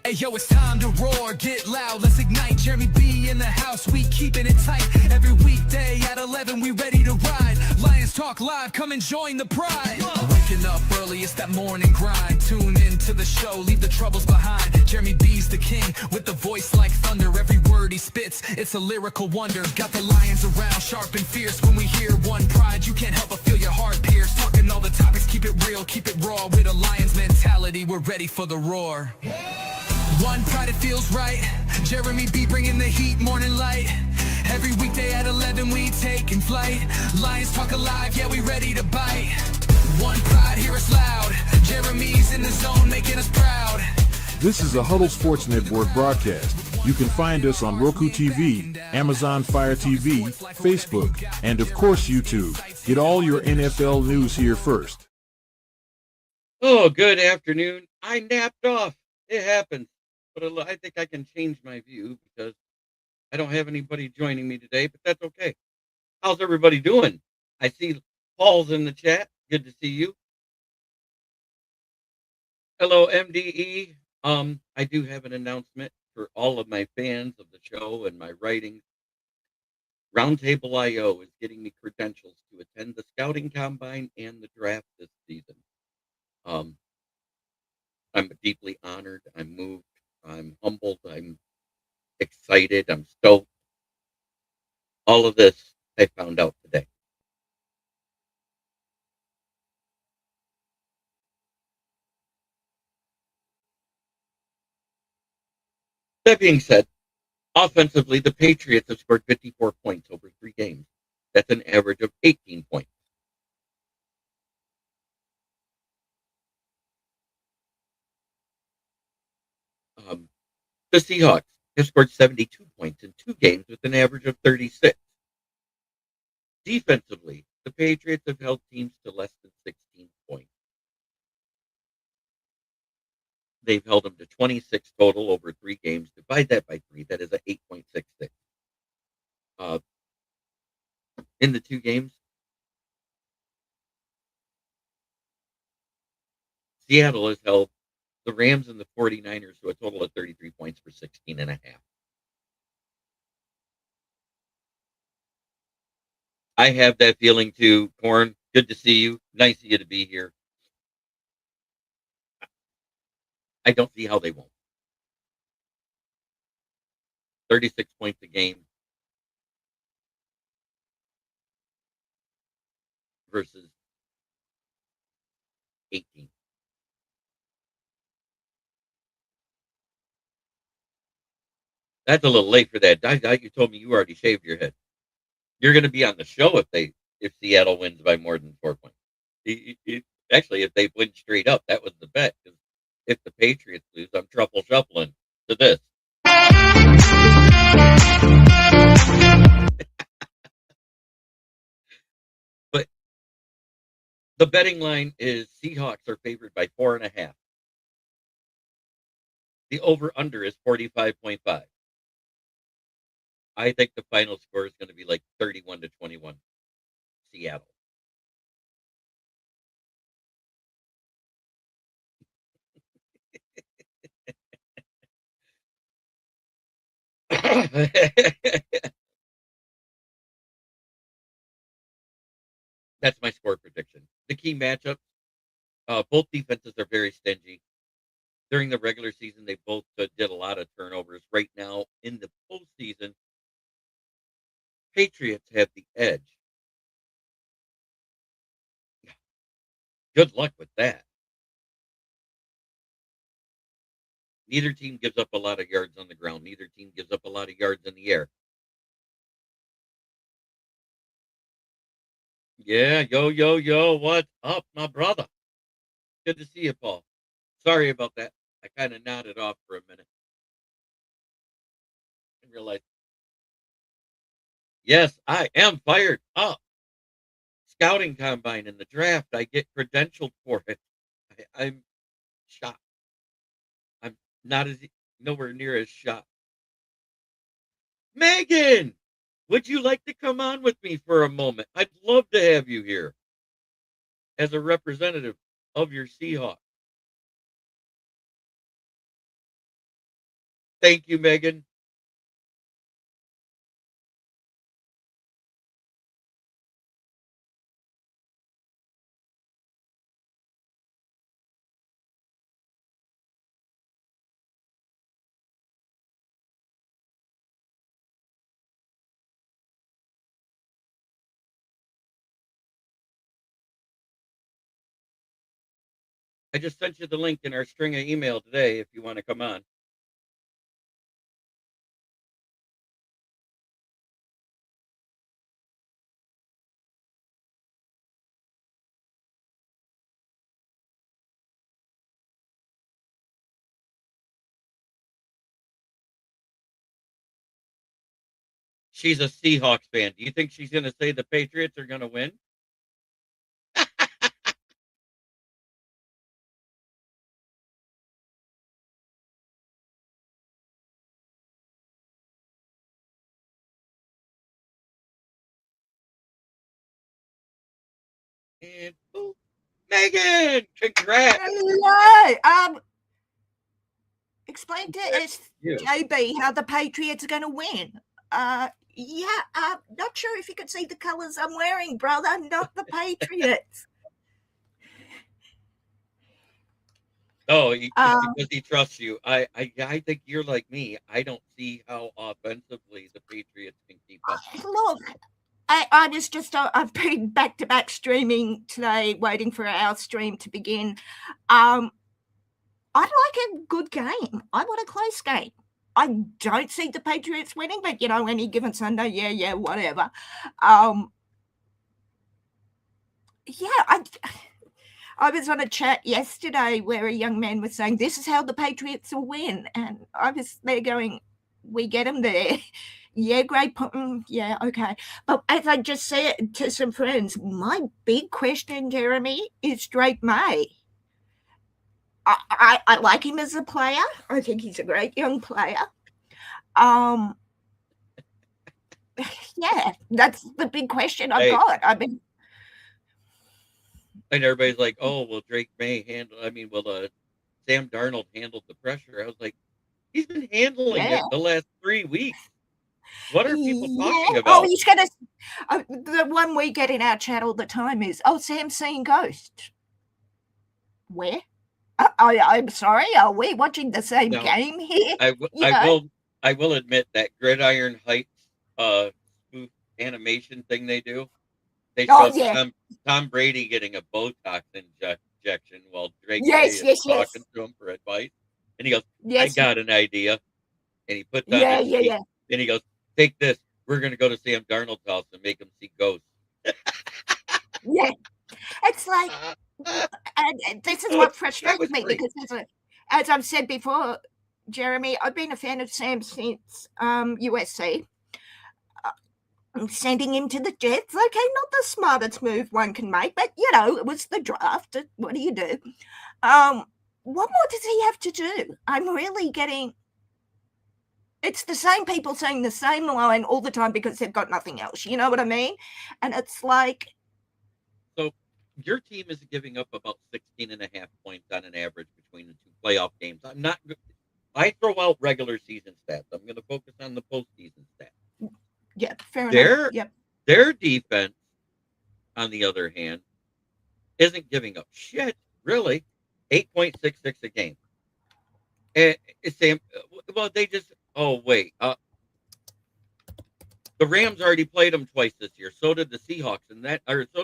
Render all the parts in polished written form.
Hey yo, it's time to roar, get loud, let's ignite. Jeremy B in the house, we keeping it tight. Every weekday at 11, we ready to ride. Lions Talk Live, come and join the pride. Waking up early, it's that morning grind. Tune in to the show, leave the troubles behind. Jeremy B's the king, with the voice like thunder. Every word he spits, it's a lyrical wonder. Got the lions around, sharp and fierce. When we hear one pride, you can't help but feel your heart pierce. Talking all the topics, keep it real, keep it raw. With a lion's mentality, we're ready for the roar. One pride, it feels right. Jeremy B bringing the heat, morning light. Every weekday at 11 we taking flight. Lions Talk Alive, yeah, we ready to bite. One pride, hear us loud. Jeremy's in the zone, making us proud. This is a Huddle Sports Network broadcast. You can find us on Roku TV, Amazon Fire TV, Facebook, and of course YouTube. Get all your NFL news here first. Oh, good afternoon. I napped off. It happens. But I think I can change my view because I don't have anybody joining me today, but that's okay. How's everybody doing? I see Paul's in the chat. Good to see you. Hello, MDE. I do have an announcement for all of my fans of the show and my writings. Roundtable IO is getting me credentials to attend the scouting combine and the draft this season. I'm deeply honored. I'm moved. I'm humbled. I'm excited. I'm stoked. All of this I found out today. That being said, offensively, the Patriots have scored 54 points over 3 games. That's an average of 18 points. The Seahawks have scored 72 points in 2 games with an average of 36. Defensively, the Patriots have held teams to less than 16 points. They've held them to 26 total over 3 games. Divide that by 3. That is a 8.66. In the 2 games, Seattle has held the Rams and the 49ers to a total of 33 points for 16 and a half. I have that feeling too, Corn. Good to see you. Nice of you to be here. I don't see how they won't. 36 points a game versus 18. That's a little late for that. You told me you already shaved your head. You're going to be on the show if Seattle wins by more than 4 points. Actually, if they win straight up, that was the bet. Because if the Patriots lose, I'm truffle shuffling to this. But the betting line is Seahawks are favored by 4.5. The over-under is 45.5. I think the final score is going to be like 31-21, Seattle. That's my score prediction. The key matchups, both defenses are very stingy. During the regular season, they both did a lot of turnovers. Right now, in the postseason, Patriots have the edge. Good luck with that. Neither team gives up a lot of yards on the ground. Neither team gives up a lot of yards in the air. Yeah, yo, what's up, my brother? Good to see you, Paul. Sorry about that. I kind of nodded off for a minute. I realized, yes, I am fired up. Scouting combine in the draft. I get credentialed for it. I'm shocked. I'm not nowhere near as shocked. Megan, would you like to come on with me for a moment? I'd love to have you here as a representative of your Seahawks. Thank you, Megan. I just sent you the link in our string of email today if you want to come on. She's a Seahawks fan. Do you think she's going to say the Patriots are going to win? And oh, Megan, congrats. Hello. Explain to You. SJB how the Patriots are going to win. Yeah, not sure if you could see the colours I'm wearing, brother. Not the Patriots. Oh, because he trusts you. I think you're like me. I don't see how offensively the Patriots can keep up. Look, I was just, I've been back-to-back streaming today, waiting for our stream to begin. I'd like a good game. I want a close game. I don't see the Patriots winning, but, you know, any given Sunday, yeah, whatever. Yeah, I was on a chat yesterday where a young man was saying, this is how the Patriots will win. And I was there going, we get them there. Yeah, great. Yeah, okay. But as I just said to some friends, my big question, Jeremy, is Drake May. I like him as a player. I think he's a great young player. Yeah, that's the big question I've got. I mean, and everybody's like, "Oh, well, Drake May Sam Darnold handled the pressure." I was like, "He's been handling it the last 3 weeks. What are people talking about?" Oh, he's gonna. The one we get in our chat all the time is, "Oh, Sam's seeing ghosts." Where? I'm sorry. Are we watching the same game here? I will admit that Gridiron Heights spoof animation thing they do. They show Tom Brady getting a Botox injection while Drake May is talking to him for advice, and he goes, "I got an idea," and he puts on his sheet, and he goes, "Take this. We're going to go to Sam Darnold's house and make him see ghosts." Yeah, it's like, and this is what frustrates me because, as I've said before, Jeremy, I've been a fan of Sam since USC. Sending him to the Jets, okay, not the smartest move one can make, but, you know, it was the draft. What do you do? What more does he have to do? I'm really getting... It's the same people saying the same line all the time because they've got nothing else. You know what I mean? And it's like... So your team is giving up about 16.5 points on an average between the two playoff games. I throw out regular season stats. I'm going to focus on the postseason stats. Yeah, fair enough. Yep. Their defense, on the other hand, isn't giving up shit, really. 8.66 a game. And Sam, well, they just, oh, wait. The Rams already played them twice this year. So did the Seahawks, so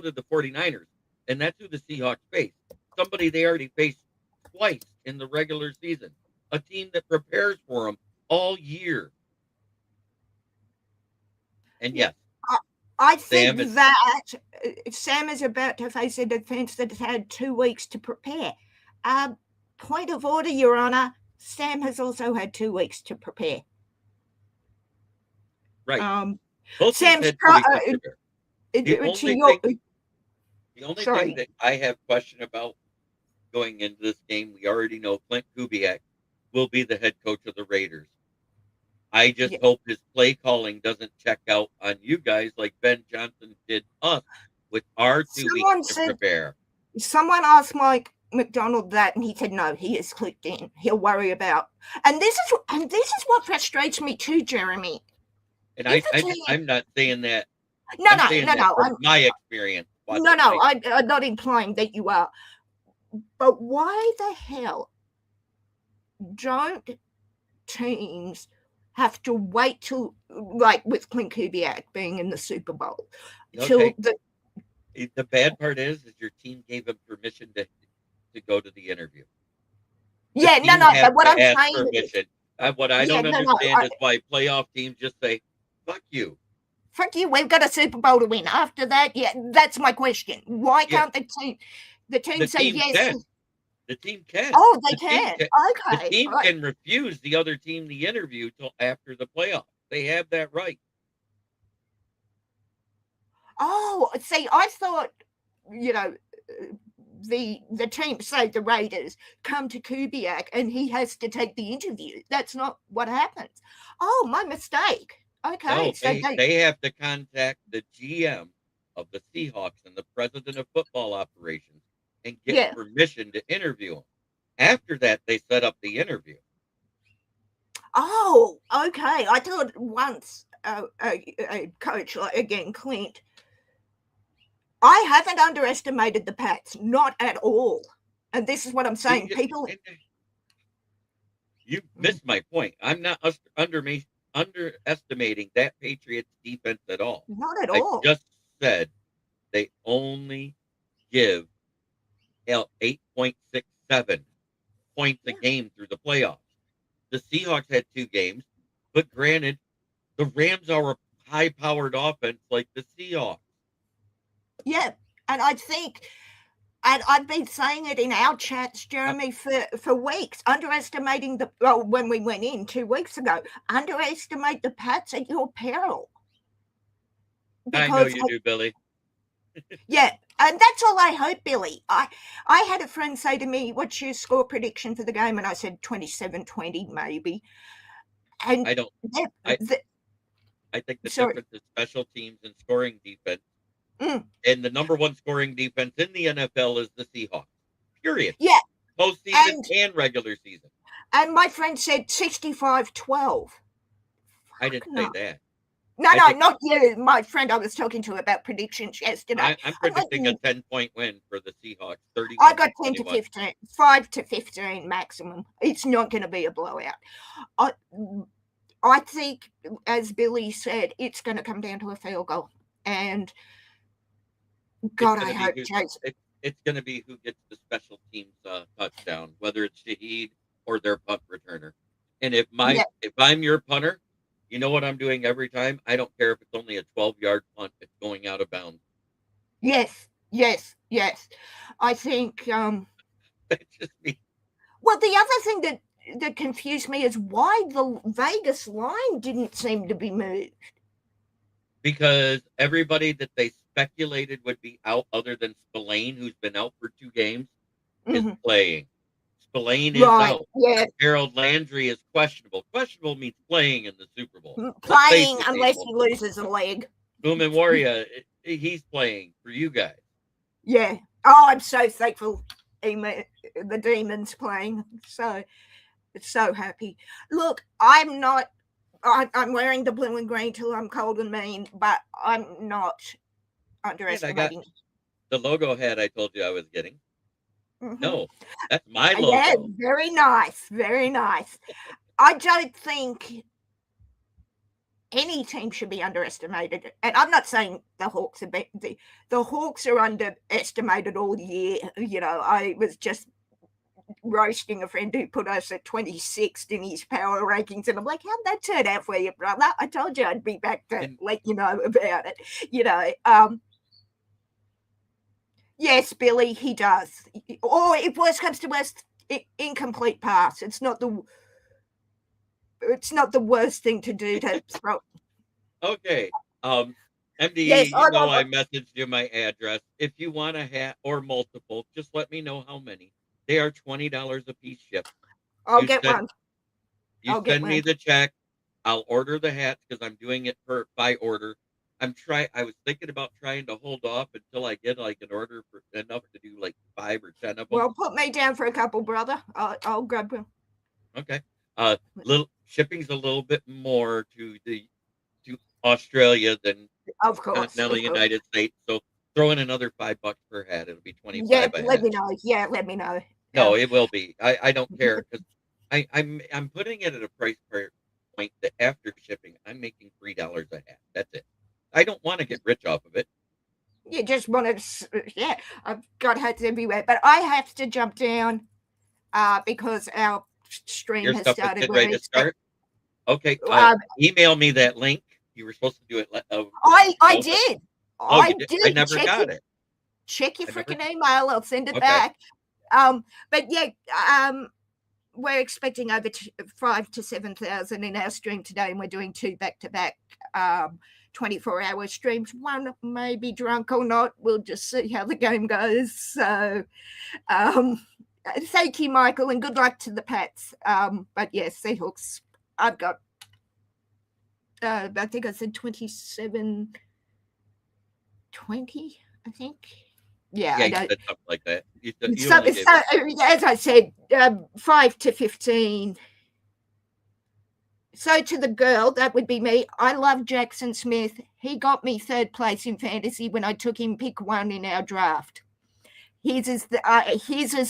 did the 49ers. And that's who the Seahawks faced. Somebody they already faced twice in the regular season. A team that prepares for them all year. And yes, I think that Sam is about to face a defense that has had 2 weeks to prepare. Point of order, Your Honor, Sam has also had 2 weeks to prepare. Right. Sam's the only thing that I have question about going into this game, we already know Clint Kubiak will be the head coach of the Raiders. I just hope his play calling doesn't check out on you guys like Ben Johnson did us with our 2 weeks to prepare. Someone asked Mike McDonald that, and he said no, he has clicked in. He'll worry about. And this is what frustrates me too, Jeremy. And If a team, I'm not saying that. no, I'm no, saying no, that no. from my experience. No, no, I'm not implying that you are. But why the hell don't teams have to wait till, like with Clint Kubiak being in the Super Bowl, till the bad part is your team gave him permission to go to the interview. Yeah, no, but what I'm saying permission. What I don't understand is why playoff teams just say, "Fuck you." Fuck you, we've got a Super Bowl to win. After that, yeah, that's my question. Why can't the team say yes? The team can. Oh, they can. Okay. The team can refuse the other team the interview till after the playoffs. They have that right. Oh, see, I thought, the team, say the Raiders, come to Kubiak and he has to take the interview. That's not what happens. Oh, my mistake. Okay. No, so they have to contact the GM of the Seahawks and the president of football operations and get permission to interview him. After that, they set up the interview. Oh, okay. I thought once a coach, like again, Clint, I haven't underestimated the Pats, not at all. And this is what I'm saying. You missed my point. I'm not underestimating that Patriots defense at all. Not at all. I just said they only give 8.67 points a game through the playoffs. The Seahawks had 2 games, but granted, the Rams are a high-powered offense like the Seahawks. Yeah, and I think, and I've been saying it in our chats, Jeremy, for weeks, underestimating when we went in 2 weeks ago, underestimate the Pats at your peril. I know you do, Billy. Yeah, and that's all I hope, Billy. I had a friend say to me, what's your score prediction for the game? And I said 27-20, maybe. And I don't. I think the difference is special teams and scoring defense. And the number 1 scoring defense in the NFL is the Seahawks. Period. Yeah. Postseason and regular season. And my friend said 65-12. I didn't say that. No, not you. My friend I was talking to about predictions yesterday. I'm predicting a 10-point win for the Seahawks. 30. I got 10 to 15, 5 to 15 maximum. It's not going to be a blowout. I think, as Billy said, it's going to come down to a field goal. And God, I hope Chase. It's going to be who gets the special teams touchdown, whether it's Shaheed or their punt returner. And if I'm your punter, you know what I'm doing every time? I don't care if it's only a 12-yard punt. It's going out of bounds. Yes. I think. That's just me. Well, the other thing that confused me is why the Vegas line didn't seem to be moved. Because everybody that they speculated would be out, other than Spillane, who's been out for 2 games, is playing. Spillane is out. Yeah. Harold Landry is questionable. Questionable means playing in the Super Bowl. Playing unless he loses a leg. Boomin' Warrior, he's playing for you guys. Yeah. Oh, I'm so thankful the Demons playing. So happy. Look, I'm wearing the blue and green till I'm cold and mean, but I'm not underestimating. I got the logo hat I told you I was getting. No, that's my logo. Yeah, very nice. Very nice. I don't think any team should be underestimated. And I'm not saying the Hawks the Hawks are underestimated all year. I was just roasting a friend who put us at 26th in his power rankings, and I'm like, how'd that turn out for you, brother? I told you I'd be back to let you know about it. Yes, Billy, he does. Or if worst comes to worst, incomplete pass. It's not the worst thing to do to throw. Okay. MDE, yes, I messaged you my address. If you want a hat or multiple, just let me know how many. They are $20 a piece shipped. I'll get one. You send me the check. I'll order the hats because I'm doing it by order. I was thinking about trying to hold off until I get like an order for enough to do like 5 or 10 of them. Well, put me down for a couple, brother. I'll grab them. Okay. Little shipping's a little bit more to Australia than Of course. continental United States. So throw in another $5 per hat. It'll be 25 Yeah, a let hat. me know. Yeah, let me know. No, it will be. I don't care because I'm putting it at a price point that after shipping, I'm making $3 a hat. That's it. I don't want to get rich off of it. You just want to, yeah, I've got hats everywhere, but I have to jump down because our stream Your has stuff is started. getting ready to start. Okay, email me that link. You were supposed to do it. I did. Oh, I you did? did. I never got it. Check your freaking email. I'll send it Okay. back. But yeah, we're expecting over 5,000 to 7,000 in our stream today, and we're doing 2 back-to-back 24-hour streams. One may be drunk or not. We'll just see how the game goes. So thank you, Michael, and good luck to the Pats. But yes, Seahawks, I've got, I think I said 27-20, I think. Yeah, you said something like that. As I said, 5 to 15. So to the girl, that would be me. I love Jackson Smith. He got me 3rd place in fantasy when I took him pick 1 in our draft. His is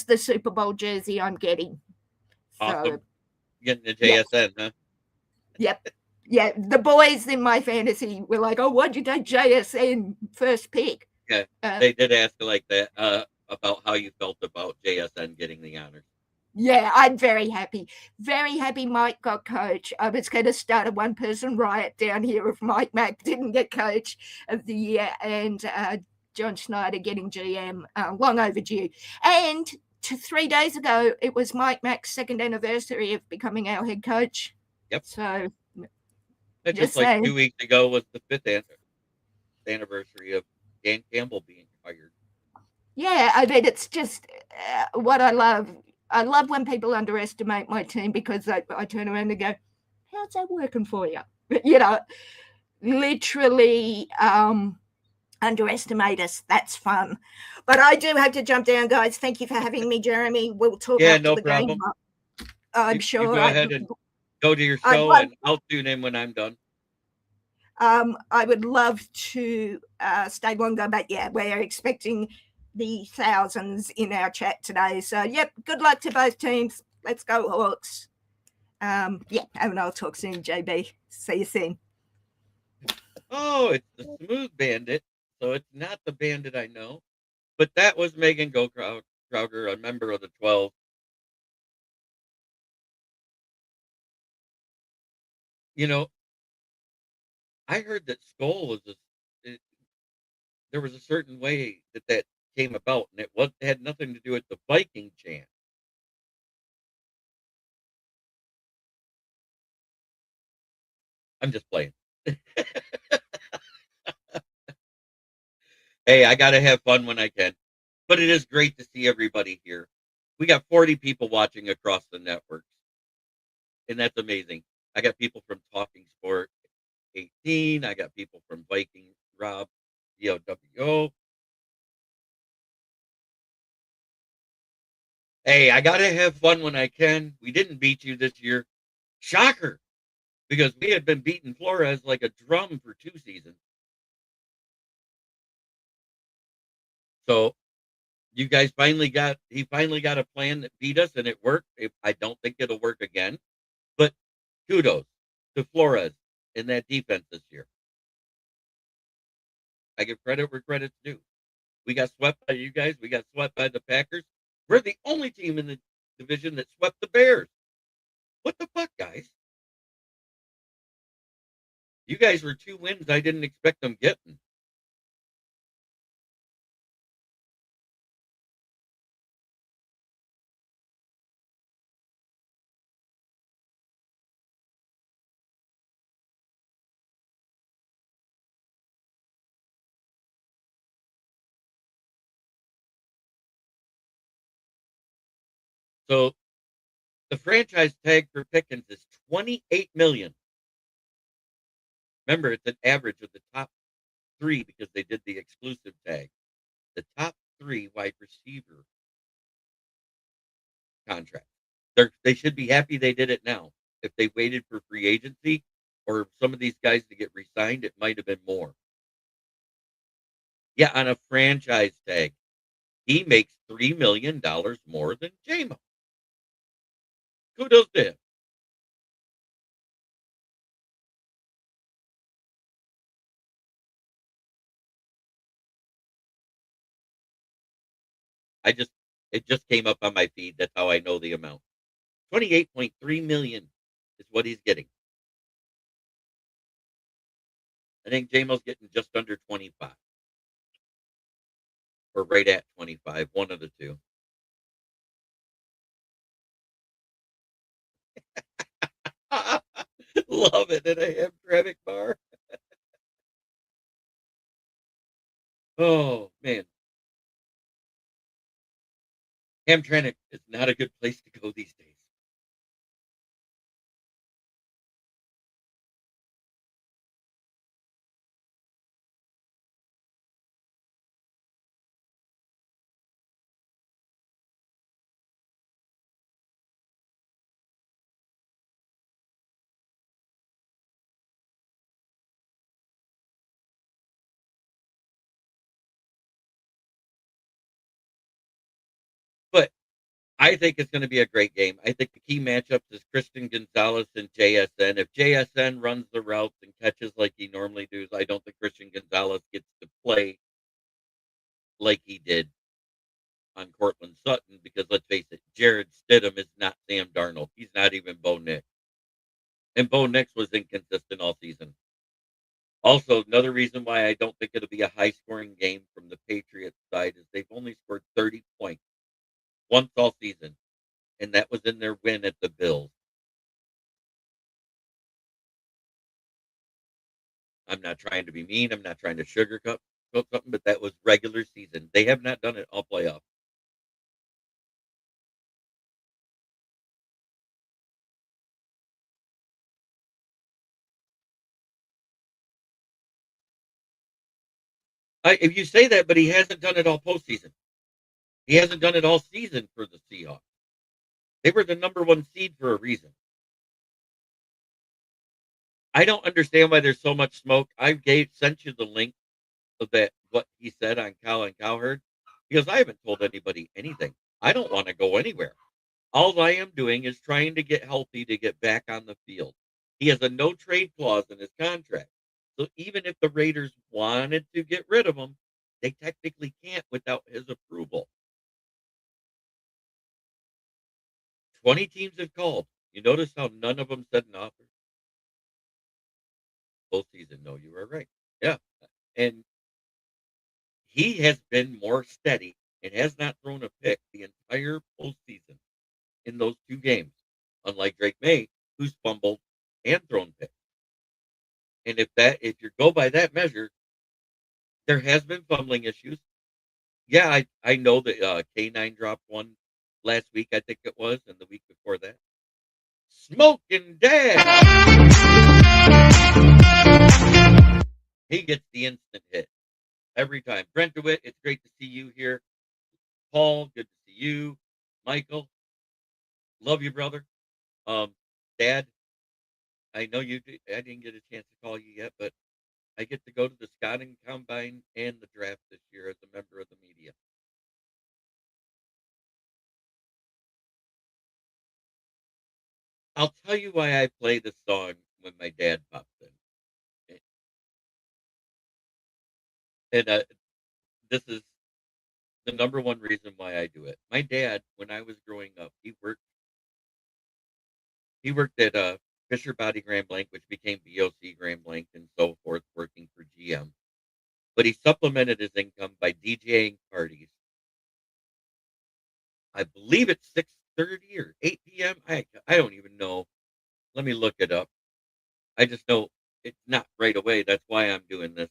the Super Bowl jersey I'm getting. Awesome. So, getting the JSN, huh? Yep. Yeah, the boys in my fantasy were like, "Oh, why'd you take JSN first pick?" Yeah, they did ask like that about how you felt about JSN getting the honors. Yeah, I'm very happy. Very happy Mike got coach. I was going to start a 1-person riot down here if Mike Mack didn't get coach of the year, and John Schneider getting GM, long overdue. And 3 days ago, it was Mike Mack's 2nd anniversary of becoming our head coach. Yep. So just like saying. 2 weeks ago was the 5th anniversary of Dan Campbell being hired. Yeah, I mean, it's just what I love. I love when people underestimate my team because I turn around and go, how's that working for you? You know, literally underestimate us. That's fun. But I do have to jump down, guys. Thank you for having me, Jeremy. We'll talk after the game. I'm sure. You go ahead and go to your show, and I'll tune in when I'm done. I would love to stay longer, but yeah, we're expecting the thousands in our chat today. So, yep, good luck to both teams. Let's go, Hawks. Yeah, and I'll talk soon, JB. See you soon. Oh, it's the Smooth Bandit. So it's not the bandit I know. But that was Megan Crowder, a member of the 12. You know, I heard that Skull was there was a certain way that came about, and it had nothing to do with the Viking chant. I'm just playing. Hey, I gotta have fun when I can. But it is great to see everybody here. We got 40 people watching across the networks, and that's amazing. I got people from Talking Sport 18. I got people from Viking Rob, DOWO. Hey, I gotta have fun when I can. We didn't beat you this year. Shocker, because we had been beating Flores like a drum for 2 seasons. So you guys finally got a plan that beat us, and it worked. I don't think it'll work again, but kudos to Flores in that defense this year. I give credit where credit's due. We got swept by you guys. We got swept by the Packers. We're the only team in the division that swept the Bears. What the fuck, guys? You guys were 2 wins I didn't expect them getting. So the franchise tag for Pickens is $28 million. Remember, it's an average of the top three, because they did the exclusive tag, the top three wide receiver contracts. They should be happy they did it now. If they waited for free agency or some of these guys to get re-signed, it might have been more. Yeah, on a franchise tag. He makes $3 million more than J-Mo. Kudos to him. It just came up on my feed. That's how I know the amount. 28.3 million is what he's getting. I think J-Mo's getting just under 25. Or right at 25, one of the two. Love it at a Hamtramck bar. Oh, man. Hamtramck is not a good place to go these days. But I think it's going to be a great game. I think the key matchups is Christian Gonzalez and JSN. If JSN runs the routes and catches like he normally does, I don't think Christian Gonzalez gets to play like he did on Cortland Sutton, because let's face it, Jared Stidham is not Sam Darnold. He's not even Bo Nix. And Bo Nix was inconsistent all season. Also, another reason why I don't think it'll be a high-scoring game from the Patriots side is they've only scored 30 points once all season, and that was in their win at the Bills. I'm not trying to be mean. I'm not trying to sugarcoat something, but that was regular season. They have not done it all playoff. If you say that, but he hasn't done it all postseason. He hasn't done it all season for the Seahawks. They were the number one seed for a reason. I don't understand why there's so much smoke. I sent you the link of that what he said on Cow and Cowherd, because I haven't told anybody anything. I don't want to go anywhere. All I am doing is trying to get healthy to get back on the field. He has a no trade clause in his contract. So even if the Raiders wanted to get rid of him, they technically can't without his approval. 20 teams have called. You notice how none of them said an offer? Postseason. No, you were right. Yeah. And he has been more steady and has not thrown a pick the entire postseason in those two games, unlike Drake May, who's fumbled and thrown picks. And if you go by that measure, there has been fumbling issues. Yeah, I know that K9 dropped one last week, I think it was, and the week before that. Smoking Dad! He gets the instant hit every time. Brent DeWitt, it's great to see you here. Paul, good to see you. Michael, love you, brother. Dad, I know you. I didn't get a chance to call you yet, but I get to go to the scouting combine and the draft this year as a member of the media. I'll tell you why I play this song when my dad pops in, and this is the number one reason why I do it. My dad, when I was growing up, he worked at Fisher Body Grand Blanc, which became BOC Grand Blanc, and so forth, working for GM. But he supplemented his income by DJing parties. I believe it's 6:30 or 8 p.m. I don't even know. Let me look it up. I just know it's not right away. That's why I'm doing this.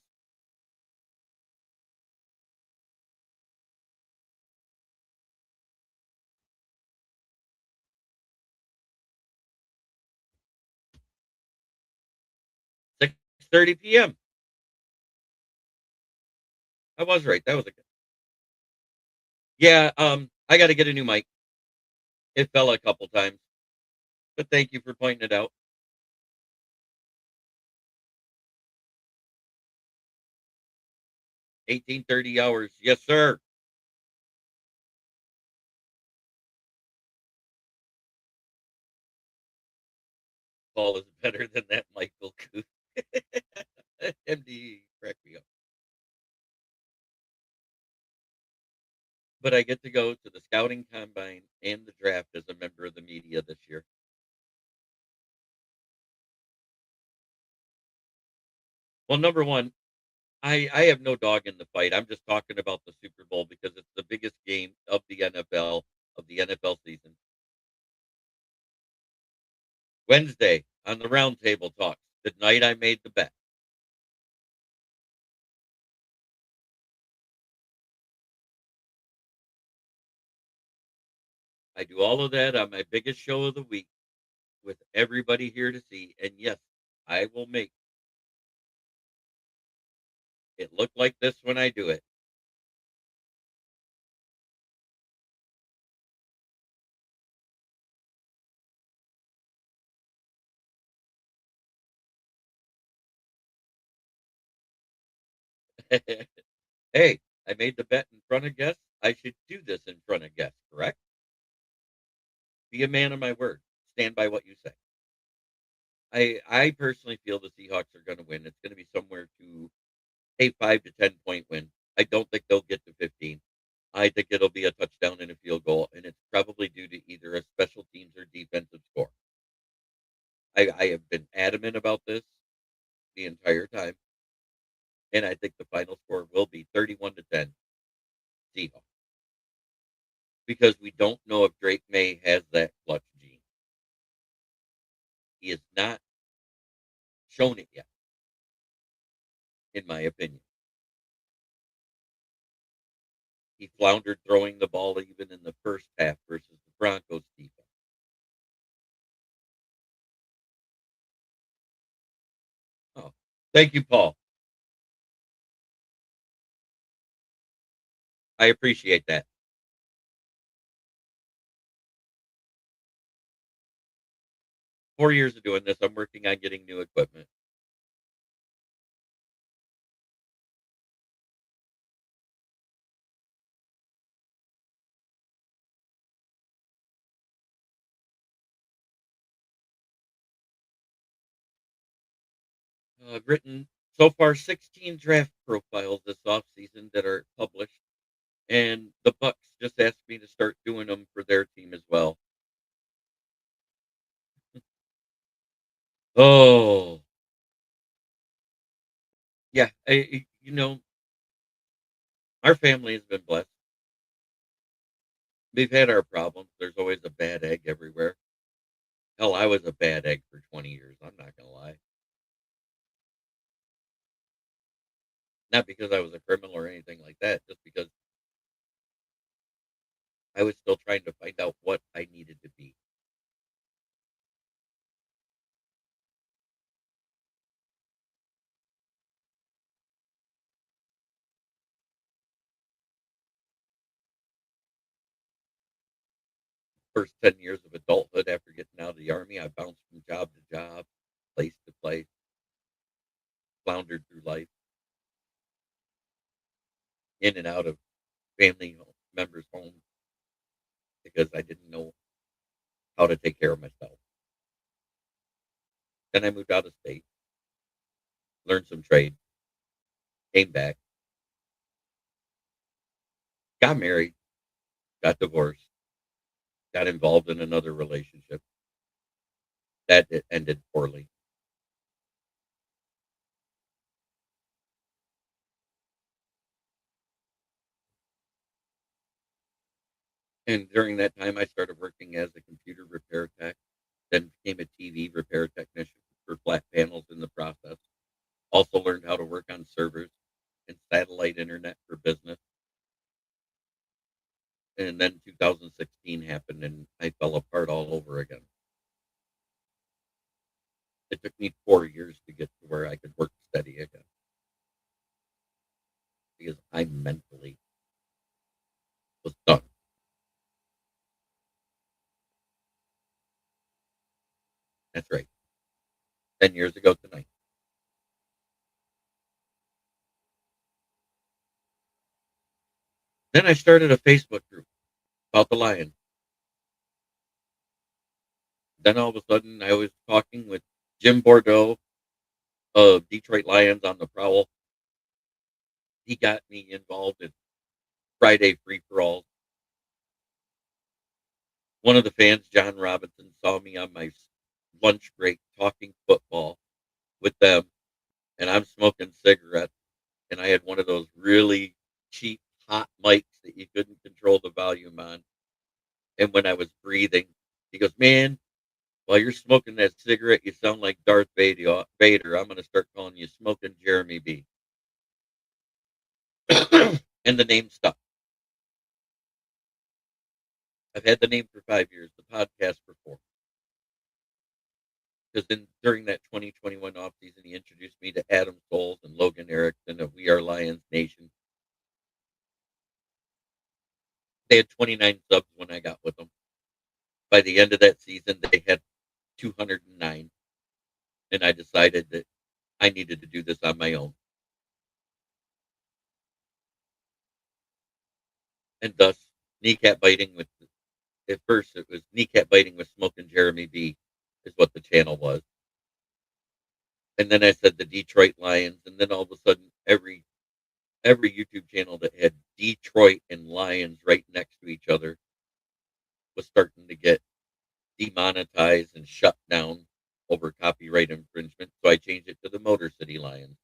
Six 30 p.m. I was right. That was a good. Yeah, I gotta get a new mic. It fell a couple times, but thank you for pointing it out. 18:30 hours. Yes, sir. Paul is better than that Michael Cooper. MD crack me up. But I get to go to the scouting combine and the draft as a member of the media this year. Well, number one, I have no dog in the fight. I'm just talking about the Super Bowl because it's the biggest game of the NFL season. Wednesday on the roundtable talks, the night I made the bet. I do all of that on my biggest show of the week with everybody here to see. And yes, I will make it look like this when I do it. Hey, I made the bet in front of guests. I should do this in front of guests, correct? Be a man of my word. Stand by what you say. I personally feel the Seahawks are going to win. It's going to be somewhere to a 5 to 10 point win. I don't think they'll get to 15. I think it'll be a touchdown and a field goal, and it's probably due to either a special teams or defensive score. I have been adamant about this the entire time, and I think the final score will be 31-10 Seahawks because we don't know if Drake May has that clutch gene. He has not shown it yet, in my opinion. He floundered throwing the ball even in the first half versus the Broncos defense. Oh, thank you, Paul. I appreciate that. 4 years of doing this, I'm working on getting new equipment. I've written so far 16 draft profiles this offseason that are published, and the Bucks just asked me to start doing them for their team as well. Oh, yeah. Our family has been blessed. We've had our problems. There's always a bad egg everywhere. Hell, I was a bad egg for 20 years. I'm not going to lie. Not because I was a criminal or anything like that, just because I was still trying to find out what I needed to be. First 10 years of adulthood after getting out of the army, I bounced from job to job, place to place, floundered through life, in and out of members' homes because I didn't know how to take care of myself. Then I moved out of state, learned some trade, came back, got married, got divorced, got involved in another relationship. That it ended poorly. And during that time, I started working as a computer repair tech, then became a TV repair technician for flat panels in the process. Also learned how to work on servers and satellite internet for business. And then 2016 happened and I fell apart all over again. It took me 4 years to get to where I could work steady again. because I mentally was done. That's right. 10 years ago tonight. Then I started a Facebook group about the Lions. Then all of a sudden, I was talking with Jim Bordeaux of Detroit Lions on the Prowl. He got me involved in Friday free for all. One of the fans, John Robinson, saw me on my lunch break talking football with them, and I'm smoking cigarettes. And I had one of those really cheap hot mics that you couldn't control the volume on. And when I was breathing, he goes, "Man, while you're smoking that cigarette, you sound like Darth Vader. I'm going to start calling you Smoking Jeremy B." And the name stuck. I've had the name for 5 years, the podcast for 4. Because during that 2021 offseason, he introduced me to Adam Scholes and Logan Erickson of We Are Lions Nation. They had 29 subs when I got with them. By the end of that season, they had 209. And I decided that I needed to do this on my own. And thus, kneecap biting with, at first it was kneecap biting with Smoking Jeremy B is what the channel was. And then I said the Detroit Lions. And then all of a sudden, every YouTube channel that had Detroit and Lions right next to each other was starting to get demonetized and shut down over copyright infringement. So I changed it to the Motor City Lions.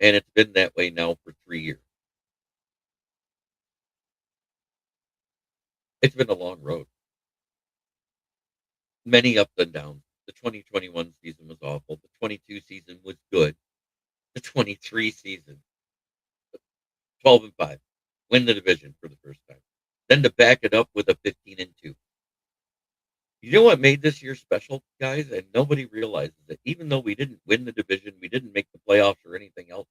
And it's been that way now for 3 years. It's been a long road. Many ups and downs. The 2021 season was awful. The 22 season was good. The 23 season, 12-5, win the division for the first time. Then to back it up with a 15-2. You know what made this year special, guys? And nobody realizes it. Even though we didn't win the division, we didn't make the playoffs or anything else.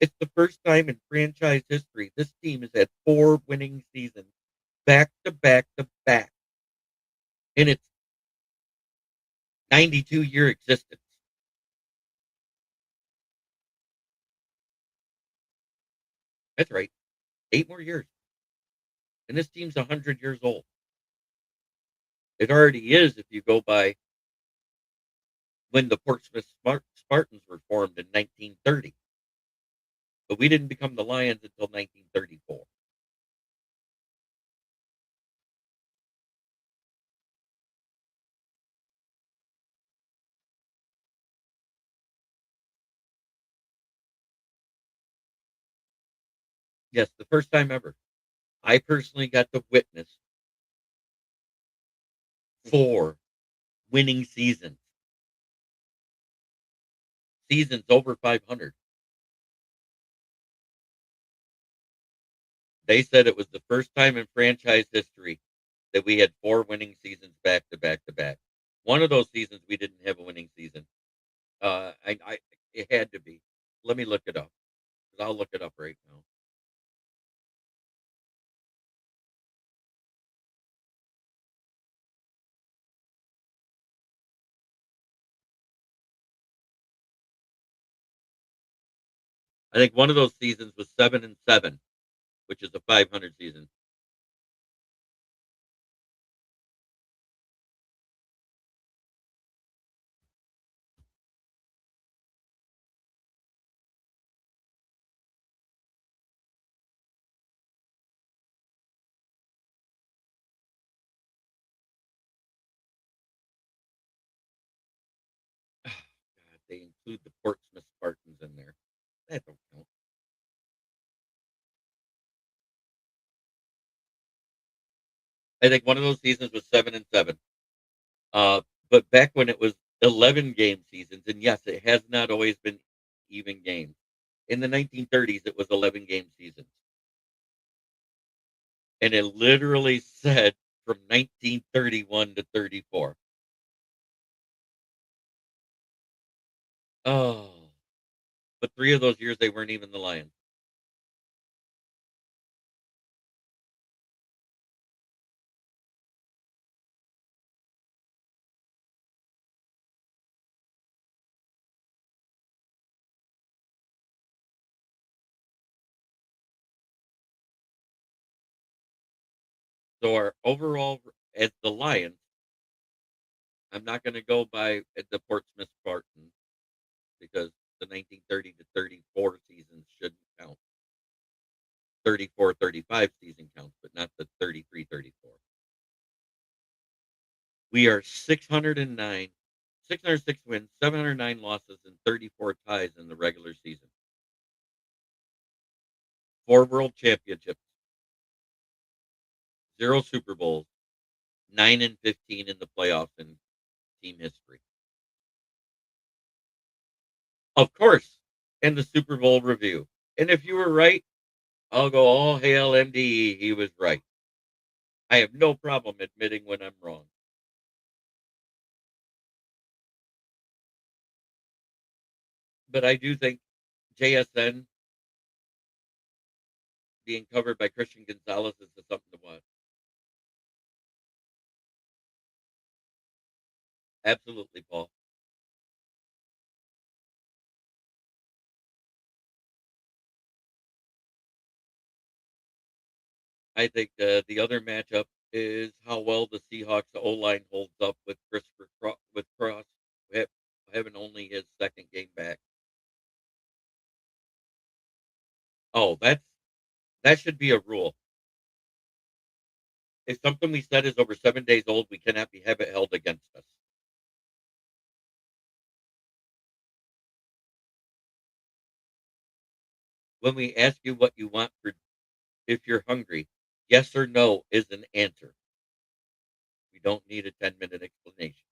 It's the first time in franchise history this team has had 4 winning seasons back to back to back in its 92-year existence. That's right. 8 more years. And this team's 100 years old. It already is if you go by when the Portsmouth Spartans were formed in 1930. But we didn't become the Lions until 1934. Yes, the first time ever. I personally got to witness 4 winning seasons. Seasons over 500. They said it was the first time in franchise history that we had 4 winning seasons back to back to back. One of those seasons we didn't have a winning season. It had to be. Let me look it up. 'Cause I'll look it up right now. I think one of those seasons was 7-7, which is a 500 season. God, they include the Portsmouth Spartans in there. That don't count. I think one of those seasons was 7-7. But back when it was 11 game seasons, and yes, it has not always been even games. In the 1930s, it was 11 game seasons. And it literally said from 1931 to 34. Oh, but 3 of those years they weren't even the Lions. So our overall as the Lions, I'm not going to go by the Portsmouth Spartans because the 1930 to 34 season shouldn't count. 34-35 season counts, but not the 33-34. We are 609, 606 wins, 709 losses, and 34 ties in the regular season. 4 world championships, 0 Super Bowls, 9-15 in the playoffs in team history. Of course, and the Super Bowl review. And if you were right, I'll go all hail MDE. He was right. I have no problem admitting when I'm wrong. But I do think JSN being covered by Christian Gonzalez is something to watch. Absolutely, Paul. I think the other matchup is how well the Seahawks O-line holds up with with Cross having only his second game back. Oh, that should be a rule. If something we said is over 7 days old, we cannot have it held against us. When we ask you what you want for if you're hungry, yes or no is an answer. We don't need a 10-minute explanation.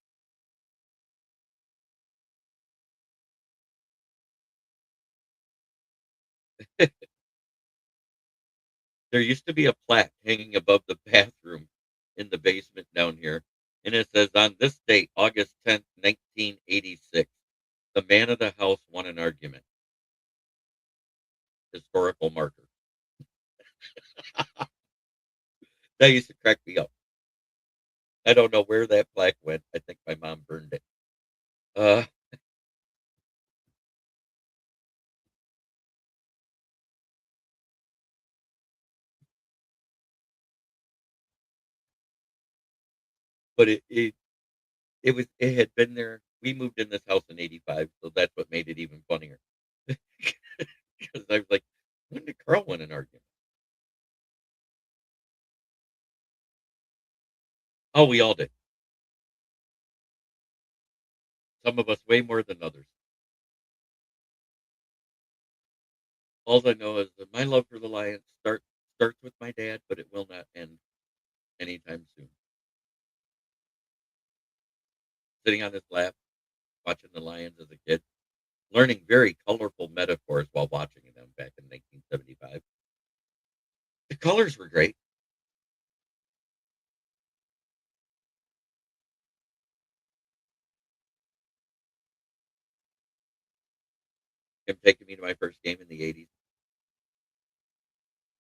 There used to be a plaque hanging above the bathroom in the basement down here, and it says, "On this date, August 10th, 1986, the man of the house won an argument." Historical marker. That used to crack me up. I don't know where that plaque went. I think my mom burned it. Uh, but it had been there. We moved in this house in '85, so that's what made it even funnier. Because I was like, when did Carl win an argument? Oh, we all did. Some of us way more than others. All I know is that my love for the Lions starts with my dad, but it will not end anytime soon. Sitting on his lap, watching the Lions as a kid, learning very colorful metaphors while watching them back in 1975. The colors were great. Him taking me to my first game in the '80s,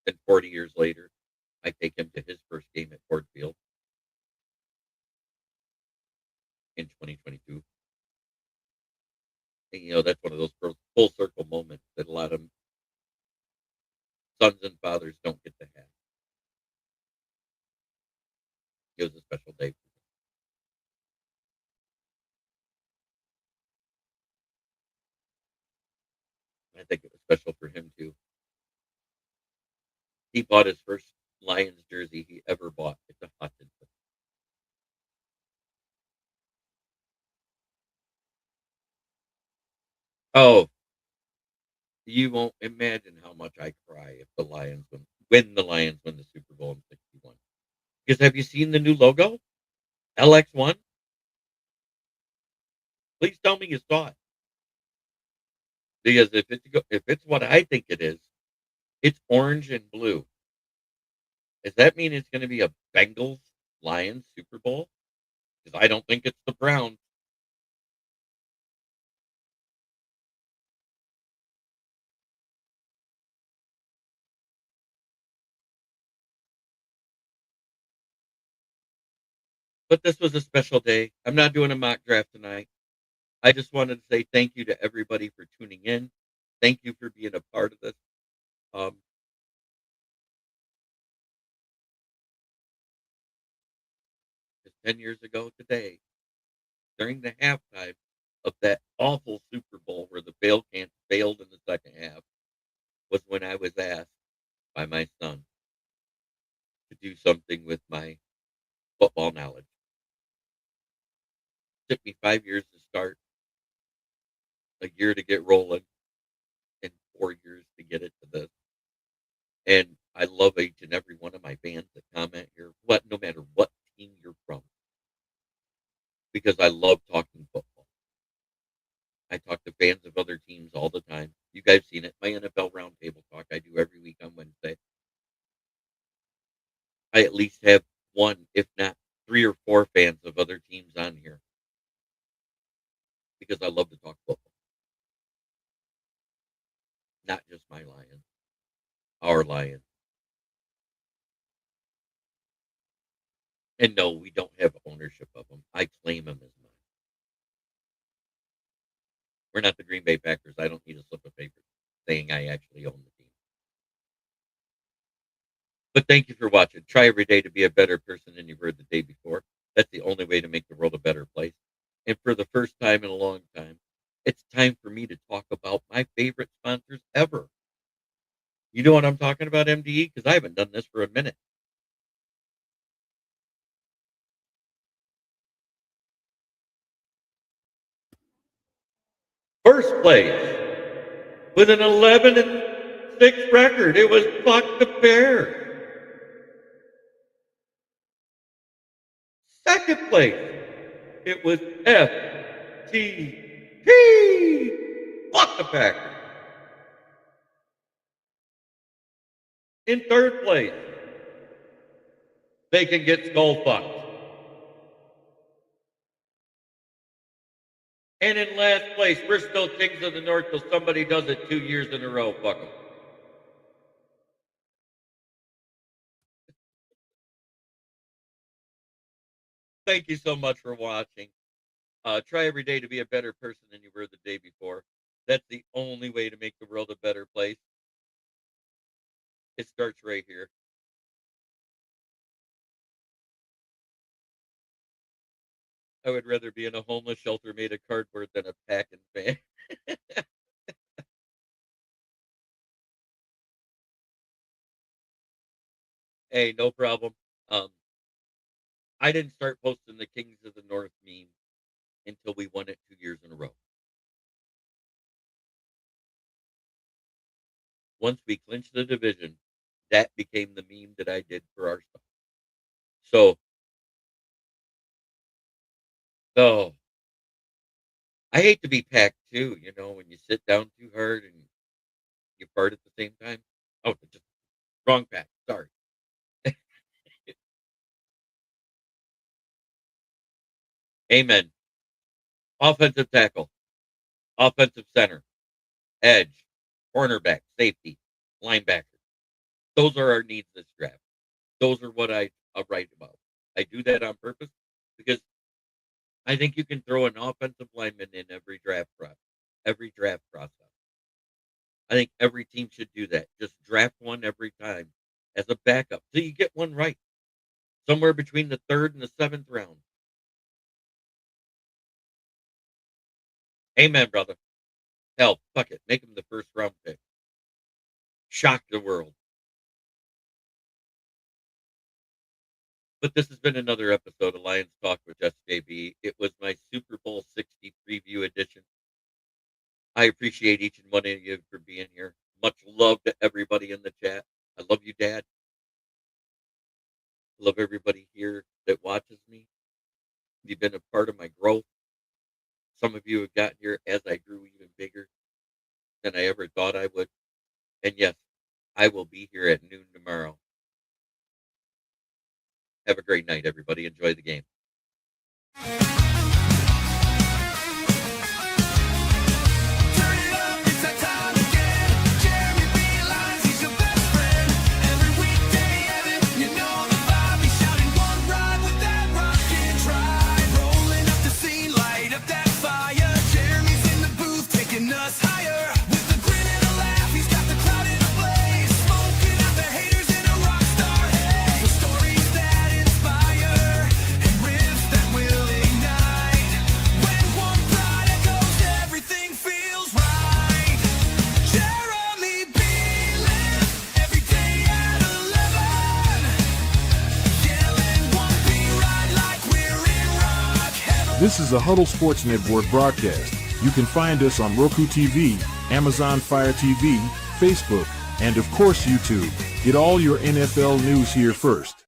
and 40 years later, I take him to his first game at Ford Field in 2022. And, that's one of those full circle moments that a lot of sons and fathers don't get to have. It was a special day for me. I think it was special for him too. He bought his first Lions jersey he ever bought at the Hutchinson. Oh, you won't imagine how much I cry if the Lions when the Lions win the Super Bowl in '61. Because have you seen the new logo? LX1? Please tell me you saw it. Because if it's what I think it is, it's orange and blue. Does that mean it's going to be a Bengals Lions Super Bowl? Because I don't think it's the Browns. But this was a special day. I'm not doing a mock draft tonight. I just wanted to say thank you to everybody for tuning in. Thank you for being a part of this. Um, 10 years ago today, during the halftime of that awful Super Bowl where the failed in the second half, was when I was asked by my son to do something with my football knowledge. It took me 5 years to start, a year to get rolling, and 4 years to get it to this. And I love each and every one of my fans that comment here, no matter what team you're from, because I love talking football. I talk to fans of other teams all the time. You guys seen it. My NFL Roundtable talk I do every week on Wednesday. I at least have one, if not 3 or 4 fans of other teams on here because I love to talk football. Not just my Lions, our Lions. And no, we don't have ownership of them. I claim them as mine. We're not the Green Bay Packers. I don't need a slip of paper saying I actually own the team. But thank you for watching. Try every day to be a better person than you were the day before. That's the only way to make the world a better place. And for the first time in a long time, it's time for me to talk about my favorite sponsors ever. You know what I'm talking about, MDE? Because I haven't done this for a minute. First place with an 11-6 record. It was Fuck the Bears. Second place, it was FTP. Fuck the Packers. In third place, they can get skull fucked. And in last place, we're still kings of the north till somebody does it 2 years in a row. Fuck them. Thank you so much for watching. Try every day to be a better person than you were the day before. That's the only way to make the world a better place. It starts right here. I would rather be in a homeless shelter made of cardboard than a packing fan. Hey, no problem. I didn't start posting the Kings of the North meme until we won it 2 years in a row. Once we clinched the division, that became the meme that I did for our stuff. So I hate to be packed too, when you sit down too hard and you fart at the same time. Oh, just wrong pack. Sorry. Amen. Offensive tackle, offensive center, edge, cornerback, safety, linebacker. Those are our needs this draft. Those are what I write about. I do that on purpose because I think you can throw an offensive lineman in every draft process. I think every team should do that. Just draft one every time as a backup so you get one right. Somewhere between the 3rd and the 7th round. Amen, brother. Hell, fuck it. Make him the 1st round pick. Shock the world. But this has been another episode of Lions Talk with SJB. It was my Super Bowl 60 preview edition. I appreciate each and one of you for being here. Much love to everybody in the chat. I love you, Dad. I love everybody here that watches me. You've been a part of my growth. Some of you have got here as I grew even bigger than I ever thought I would. And yes, I will be here at noon tomorrow. Have a great night, everybody. Enjoy the game. Riff This is a Huddle Sports Network broadcast. You can find us on Roku TV, Amazon Fire TV, Facebook, and of course YouTube. Get all your NFL news here first.